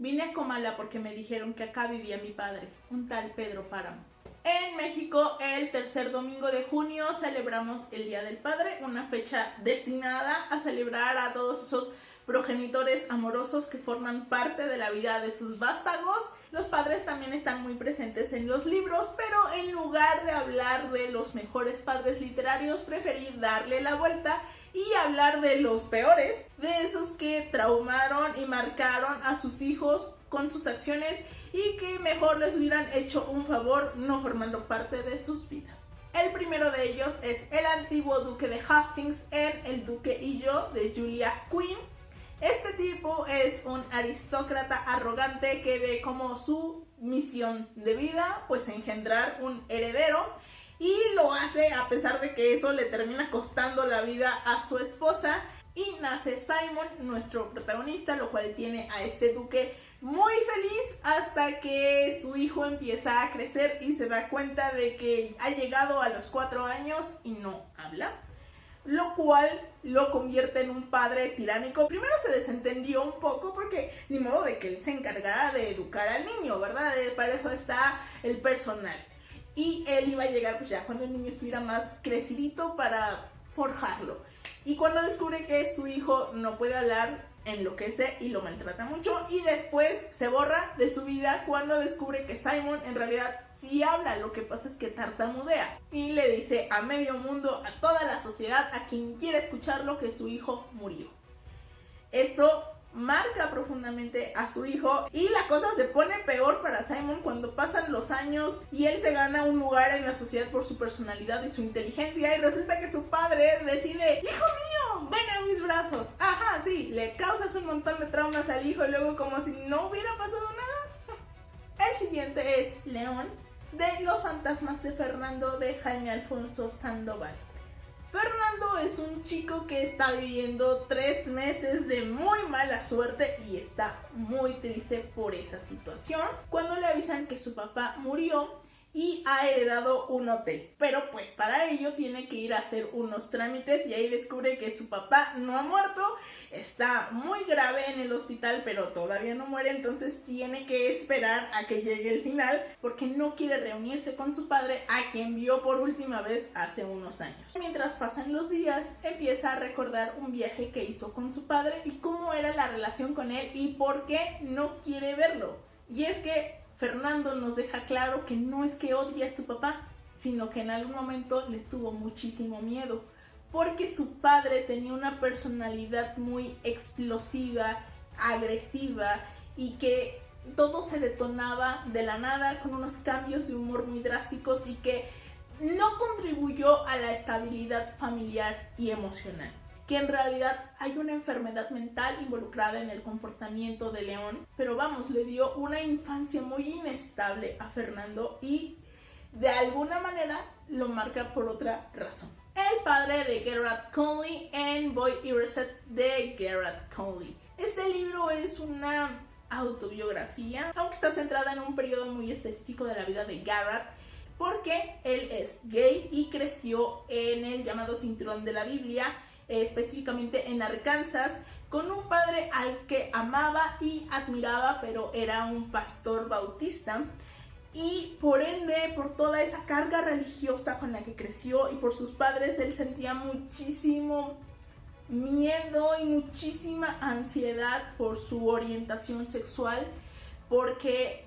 Vine a Comala porque me dijeron que acá vivía mi padre, un tal Pedro Páramo. En México, el tercer domingo de junio celebramos el Día del Padre, una fecha destinada a celebrar a todos esos progenitores amorosos que forman parte de la vida de sus vástagos. Los padres también están muy presentes en los libros, pero en lugar de hablar de los mejores padres literarios, preferí darle la vuelta y hablar de los peores, de esos que traumaron y marcaron a sus hijos con sus acciones y que mejor les hubieran hecho un favor no formando parte de sus vidas. El primero de ellos es el antiguo duque de Hastings en El Duque y yo, de Julia Quinn. Este tipo es un aristócrata arrogante que ve como su misión de vida pues engendrar un heredero, y lo hace a pesar de que eso le termina costando la vida a su esposa, y nace Simon, nuestro protagonista, lo cual tiene a este duque muy feliz hasta que su hijo empieza a crecer y se da cuenta de que ha llegado a los 4 años y no habla, lo cual lo convierte en un padre tiránico. Primero se desentendió un poco porque ni modo de que él se encargara de educar al niño, ¿verdad? Para eso está el personal. Y él iba a llegar pues ya cuando el niño estuviera más crecidito para forjarlo. Y cuando descubre que su hijo no puede hablar, enloquece y lo maltrata mucho, y después se borra de su vida cuando descubre que Simon en realidad sí habla, lo que pasa es que tartamudea y le dice a medio mundo, a toda la sociedad, a quien quiera escucharlo, que su hijo murió. Esto marca profundamente a su hijo y la cosa se pone peor para Simon cuando pasan los años y él se gana un lugar en la sociedad por su personalidad y su inteligencia, y resulta que su padre decide: ¡hijo mío, ven a mis brazos! Ajá, sí, le causas un montón de traumas al hijo y luego como si no hubiera pasado nada. El siguiente es León, de Los fantasmas de Fernando, de Jaime Alfonso Sandoval. Fernando es un chico que está viviendo 3 meses de muy mala suerte y está muy triste por esa situación cuando le avisan que su papá murió y ha heredado un hotel, pero pues para ello tiene que ir a hacer unos trámites, y ahí descubre que su papá no ha muerto, está muy grave en el hospital pero todavía no muere, entonces tiene que esperar a que llegue el final porque no quiere reunirse con su padre, a quien vio por última vez hace unos años. Mientras pasan los días, empieza a recordar un viaje que hizo con su padre y cómo era la relación con él y por qué no quiere verlo. Y es que Fernando nos deja claro que no es que odie a su papá, sino que en algún momento le tuvo muchísimo miedo, porque su padre tenía una personalidad muy explosiva, agresiva, y que todo se detonaba de la nada con unos cambios de humor muy drásticos y que no contribuyó a la estabilidad familiar y emocional. Que en realidad hay una enfermedad mental involucrada en el comportamiento de León, pero vamos, le dio una infancia muy inestable a Fernando y de alguna manera lo marca por otra razón. El padre de Gerard Conley en Boy Erased, de Gerard Conley. Este libro es una autobiografía, aunque está centrada en un periodo muy específico de la vida de Gerard, porque él es gay y creció en el llamado Cinturón de la Biblia, específicamente en Arkansas, con un padre al que amaba y admiraba, pero era un pastor bautista, y por ende, por toda esa carga religiosa con la que creció y por sus padres, él sentía muchísimo miedo y muchísima ansiedad por su orientación sexual, porque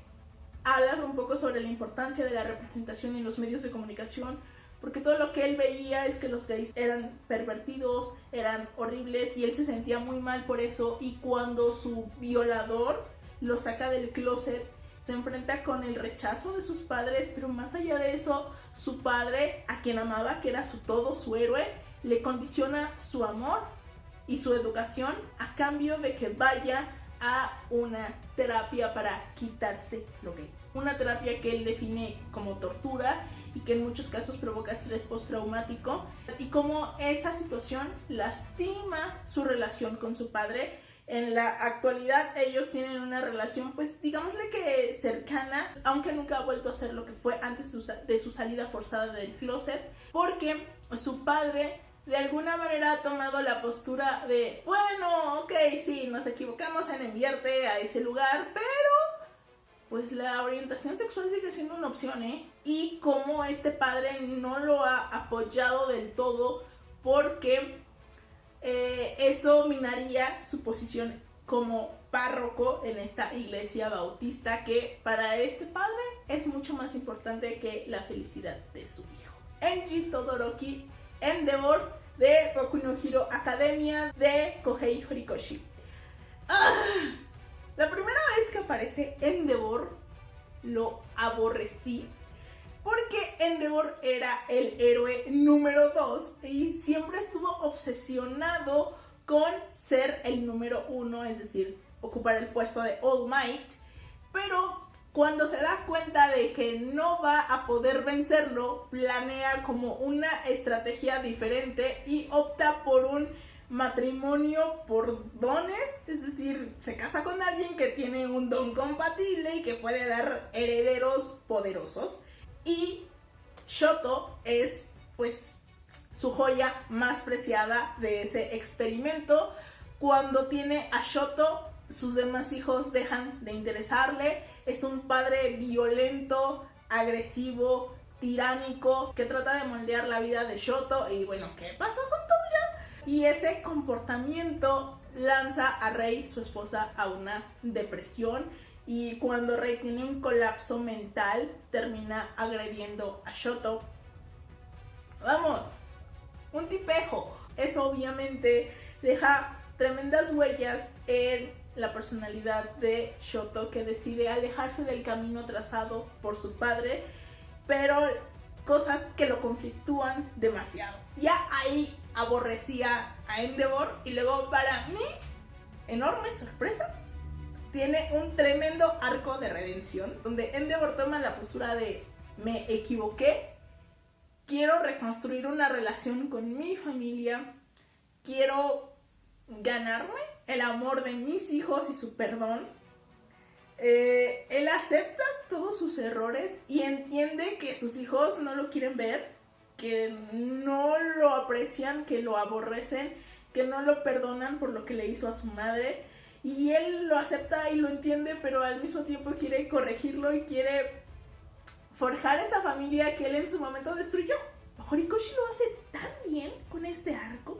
habla un poco sobre la importancia de la representación en los medios de comunicación, porque todo lo que él veía es que los gays eran pervertidos, eran horribles, y él se sentía muy mal por eso, y cuando su violador lo saca del closet, se enfrenta con el rechazo de sus padres, pero más allá de eso, su padre, a quien amaba, que era su todo, su héroe, le condiciona su amor y su educación a cambio de que vaya a una terapia para quitarse lo gay. Una terapia que él define como tortura y que en muchos casos provoca estrés postraumático, y cómo esa situación lastima su relación con su padre. En la actualidad ellos tienen una relación, pues digámosle que cercana, aunque nunca ha vuelto a ser lo que fue antes de su salida forzada del closet, porque su padre de alguna manera ha tomado la postura de, bueno, ok, sí, nos equivocamos en enviarte a ese lugar, pero pues la orientación sexual sigue siendo una opción, ¿eh? Y como este padre no lo ha apoyado del todo porque eso minaría su posición como párroco en esta iglesia bautista, que para este padre es mucho más importante que la felicidad de su hijo. Enji Todoroki Endeavor de Boku no Hero Academia de Kohei Horikoshi. La primera vez que aparece Endeavor lo aborrecí porque Endeavor era el héroe número 2 y siempre estuvo obsesionado con ser el número 1, es decir, ocupar el puesto de All Might, pero cuando se da cuenta de que no va a poder vencerlo, planea como una estrategia diferente y opta por un matrimonio por dones, es decir, se casa con alguien que tiene un don compatible y que puede dar herederos poderosos. Y Shoto es, pues, su joya más preciada de ese experimento. Cuando tiene a Shoto, sus demás hijos dejan de interesarle. Es un padre violento, agresivo, tiránico, que trata de moldear la vida de Shoto. Y bueno, ¿qué pasó con Touya? Y ese comportamiento lanza a Rei, su esposa, a una depresión. Y cuando Rei tiene un colapso mental, termina agrediendo a Shoto. ¡Vamos! Un tipejo. Eso obviamente deja tremendas huellas en la personalidad de Shoto, que decide alejarse del camino trazado por su padre, pero cosas que lo conflictúan demasiado. Ya ahí aborrecía a Endeavor y luego, para mí, enorme sorpresa, tiene un tremendo arco de redención donde Endeavor toma la postura de me equivoqué, quiero reconstruir una relación con mi familia, quiero ganarme el amor de mis hijos y su perdón. Él acepta todos sus errores y entiende que sus hijos no lo quieren ver, que no lo aprecian, que lo aborrecen, que no lo perdonan por lo que le hizo a su madre. Y él lo acepta y lo entiende, pero al mismo tiempo quiere corregirlo y quiere forjar esa familia que él en su momento destruyó. Horikoshi lo hace tan bien con este arco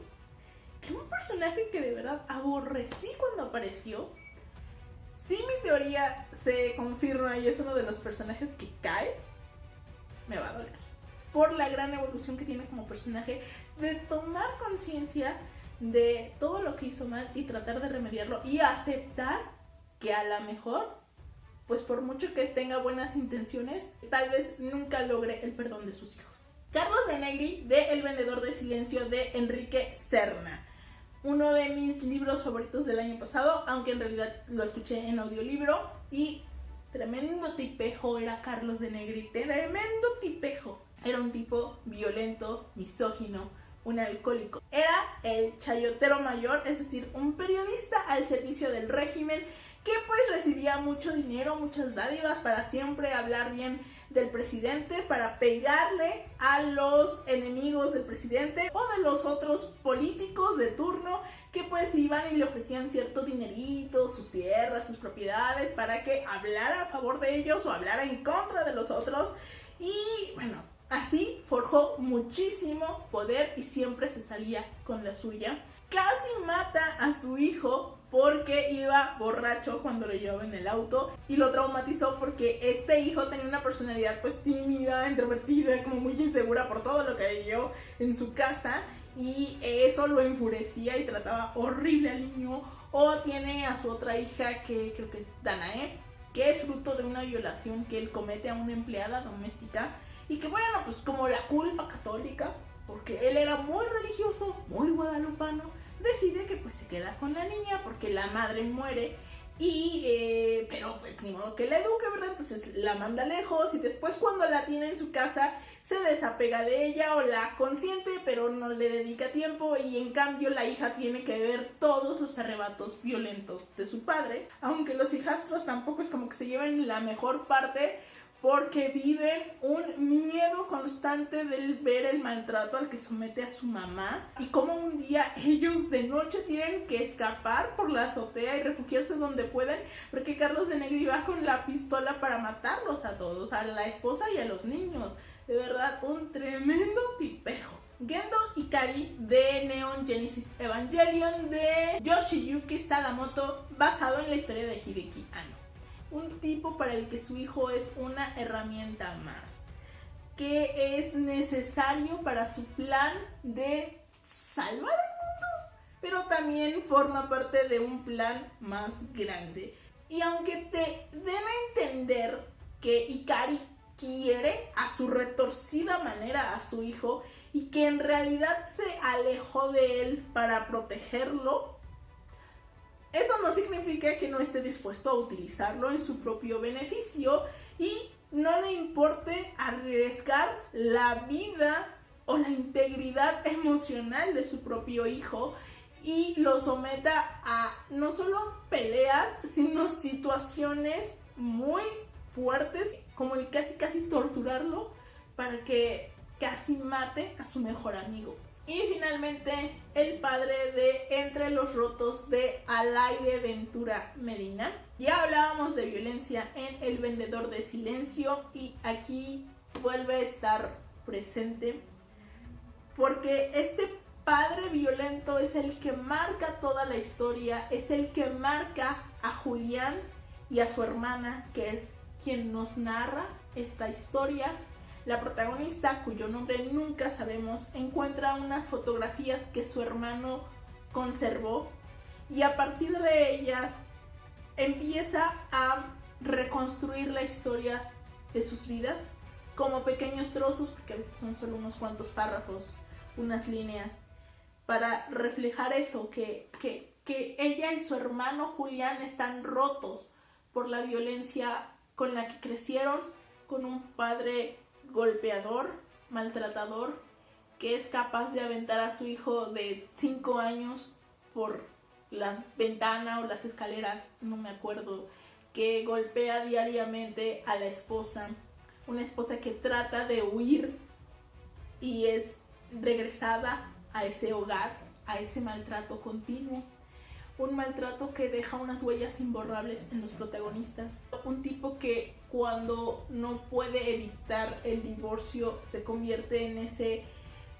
que un personaje que de verdad aborrecí cuando apareció, si mi teoría se confirma y es uno de los personajes que cae, me va a doler. Por la gran evolución que tiene como personaje de tomar conciencia de todo lo que hizo mal y tratar de remediarlo y aceptar que a lo mejor, pues por mucho que tenga buenas intenciones, tal vez nunca logre el perdón de sus hijos. Carlos de Negri de El vendedor de silencio de Enrique Serna. Uno de mis libros favoritos del año pasado, aunque en realidad lo escuché en audiolibro, y tremendo tipejo era Carlos de Negri, tremendo tipejo. Era un tipo violento, misógino, un alcohólico. Era el chayotero mayor, es decir, un periodista al servicio del régimen que pues recibía mucho dinero, muchas dádivas para siempre hablar bien del presidente, para pegarle a los enemigos del presidente o de los otros políticos de turno que pues iban y le ofrecían cierto dinerito, sus tierras, sus propiedades, para que hablara a favor de ellos o hablara en contra de los otros. Y bueno, así forjó muchísimo poder y siempre se salía con la suya. Casi mata a su hijo porque iba borracho cuando lo llevaba en el auto y lo traumatizó porque este hijo tenía una personalidad pues tímida, introvertida, como muy insegura por todo lo que vivió en su casa, y eso lo enfurecía y trataba horrible al niño. O tiene a su otra hija, que creo que es Danae, que es fruto de una violación que él comete a una empleada doméstica, y que bueno, pues como la culpa católica, porque él era muy religioso, muy guadalupano, decide que pues se queda con la niña porque la madre muere y pero pues ni modo que la eduque, ¿verdad? Entonces la manda lejos y después cuando la tiene en su casa se desapega de ella o la consiente pero no le dedica tiempo, y en cambio la hija tiene que ver todos los arrebatos violentos de su padre, aunque los hijastros tampoco es como que se lleven la mejor parte, porque viven un miedo constante del ver el maltrato al que somete a su mamá y cómo un día ellos de noche tienen que escapar por la azotea y refugiarse donde pueden porque Carlos de Negri va con la pistola para matarlos a todos, a la esposa y a los niños. De verdad, un tremendo tipejo. Gendo Ikari de Neon Genesis Evangelion de Yoshiyuki Sadamoto, basado en la historia de Hideki Anno. Un tipo para el que su hijo es una herramienta más, que es necesario para su plan de salvar el mundo, pero también forma parte de un plan más grande. Y aunque te debe entender que Ikari quiere a su retorcida manera a su hijo y que en realidad se alejó de él para protegerlo, eso no significa que no esté dispuesto a utilizarlo en su propio beneficio y no le importe arriesgar la vida o la integridad emocional de su propio hijo y lo someta a no solo peleas, sino situaciones muy fuertes, como el casi torturarlo para que casi mate a su mejor amigo. Y finalmente, el padre de Entre los Rotos de Alaide Ventura Medina. Ya hablábamos de violencia en El Vendedor de Silencio y aquí vuelve a estar presente porque este padre violento es el que marca toda la historia, es el que marca a Julián y a su hermana, que es quien nos narra esta historia. La protagonista, cuyo nombre nunca sabemos, encuentra unas fotografías que su hermano conservó y a partir de ellas empieza a reconstruir la historia de sus vidas como pequeños trozos, porque a veces son solo unos cuantos párrafos, unas líneas, para reflejar eso, que ella y su hermano Julián están rotos por la violencia con la que crecieron, con un padre golpeador, maltratador, que es capaz de aventar a su hijo de 5 años por las ventanas o las escaleras, no me acuerdo, que golpea diariamente a la esposa, una esposa que trata de huir y es regresada a ese hogar, a ese maltrato continuo. Un maltrato que deja unas huellas imborrables en los protagonistas. Un tipo que cuando no puede evitar el divorcio se convierte en ese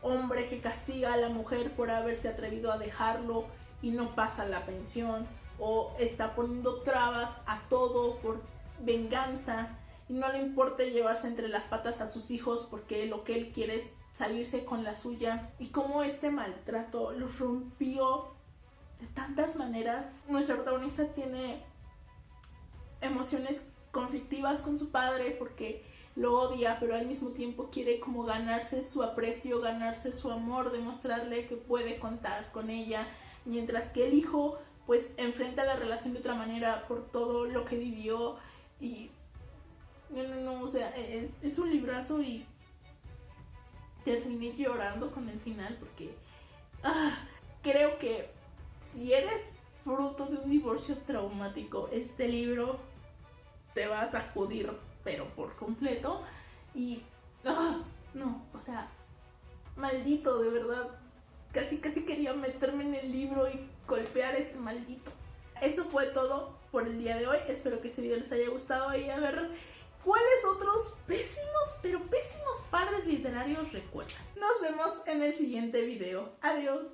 hombre que castiga a la mujer por haberse atrevido a dejarlo y no pasa la pensión, o está poniendo trabas a todo por venganza y no le importa llevarse entre las patas a sus hijos porque lo que él quiere es salirse con la suya. Y cómo este maltrato los rompió de tantas maneras. Nuestra protagonista tiene emociones conflictivas con su padre porque lo odia, pero al mismo tiempo quiere como ganarse su aprecio, ganarse su amor, demostrarle que puede contar con ella, mientras que el hijo pues enfrenta la relación de otra manera por todo lo que vivió. Y no, o sea, es un librazo y terminé llorando con el final porque creo que si eres fruto de un divorcio traumático, este libro te va a sacudir, pero por completo. Y no, o sea, maldito, de verdad. Casi quería meterme en el libro y golpear a este maldito. Eso fue todo por el día de hoy. Espero que este video les haya gustado y a ver cuáles otros pésimos padres literarios recuerdan. Nos vemos en el siguiente video. Adiós.